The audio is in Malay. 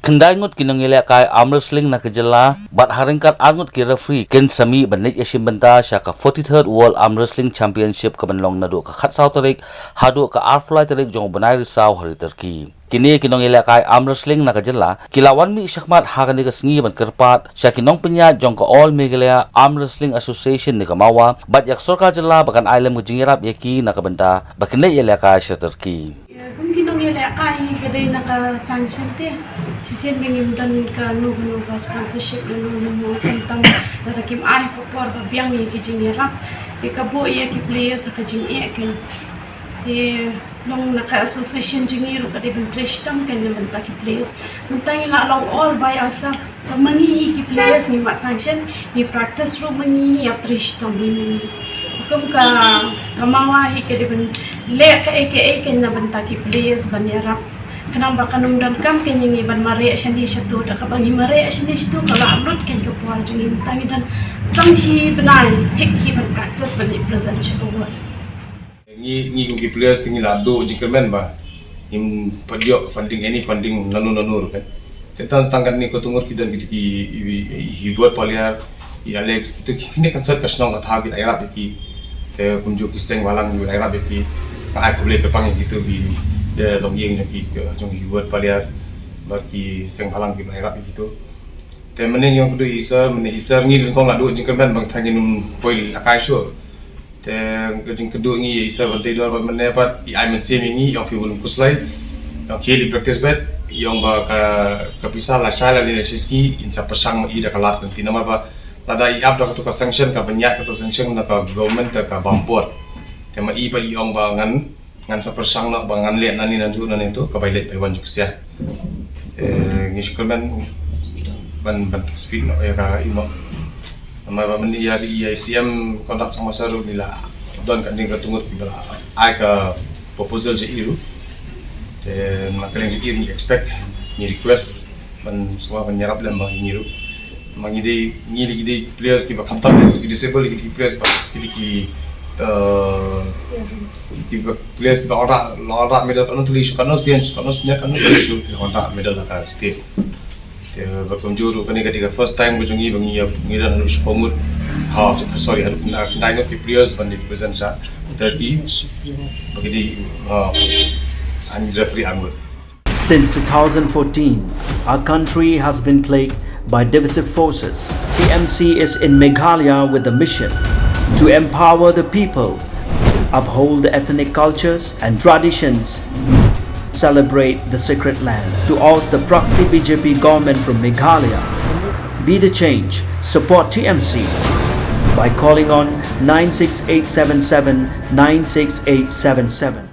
Kendai ngut kinongile kai arm wrestling na kejela bat haringkat angut ki referee ken sami banik yasim benta syaka 43rd World Arm Wrestling Championship ka banlong nadu ka khat saw tarik hadu ka arfly tarik jong banai risaw hari terki. Kini kinongile kai arm wrestling na kejela kilawan mi syakmat hakani ka sngi ban kerpat sya kinong penya jong ka All Meghalaya Arm Wrestling Association ni kamawa bat yak sorka jela bakan island mujingirap yaki na kabenta bakine ile kai sya terki. Kai kadai naka sanction te sisen mengimdan ka nuhunu ka sponsorship nuhunu kentam darakim ai ko por ba biang ni ki jingerap te kabo ye ki players ka jing e ken te long naka association jingiru ka de ben prestam ken ben ta ki players mentang ila long all by asa mangi ki players ni mat sanction ni practice room ni ya prestam ni kum ka kamawa hi ke de ben le ka eke na banta ki players banyarap kanang ba kanum dan kam ken ni ban mare shani shatu da ka bangi mare shani shatu kala upload ken ka puar jingi tangi dan tang shi benai hek ki ban practice ban present shako wa ni ki players tingi lado jingkermen ba im padio funding any funding nanu kan tetan tangkan ni ko tungur kidan ki hibuat paliar i Alex itu kini kan sat kasnong ka thabi ayap ki te kunju kiseng walang ni ayap ki ai ko le ka pang gitu bi de dong yeng jong hibuat paliar bagi seng halang ki ayap gitu te meneng yang kudu isa ngi kong lado jingkermen bang thangin poil akai sure te gajing kedua ngi isa bantai dua menepat I mensi ngi yang fi bulung kuslai yang kili practice bet yang ba ka pisah la shala ni siski insa persang i da kalat nanti nama ba lada i up da ka sanction ka banyak ka sanction na ka government ka bampor tema i pa yang ba ngan sa persang na ba ngan le nani nantu itu ka bailet bai wan juksia ngi shukurman ban speed na ya ka imo nama meni ya di ICM kontak sama saru nila don kan ka tungut ki bala ai ka proposal je iru dan makaling je iru ni expect ni request man semua menyerap dalam bang iru mangide ngili players ki ba khamtam ki disable ki players ba ki players ba ora medal kan tulis kan nya kan tulis ora medal ka state berkunjung kan ketika first time berjungi bangi ngiran harus pemut sorry harus naik ke players bandi present sa tadi begini referee angul. Since 2014, our country has been plagued by divisive forces. TMC is in Meghalaya with the mission to empower the people, uphold the ethnic cultures and traditions, celebrate the sacred land. To oust the proxy BJP government from Meghalaya, be the change, support TMC by calling on 96877 96877.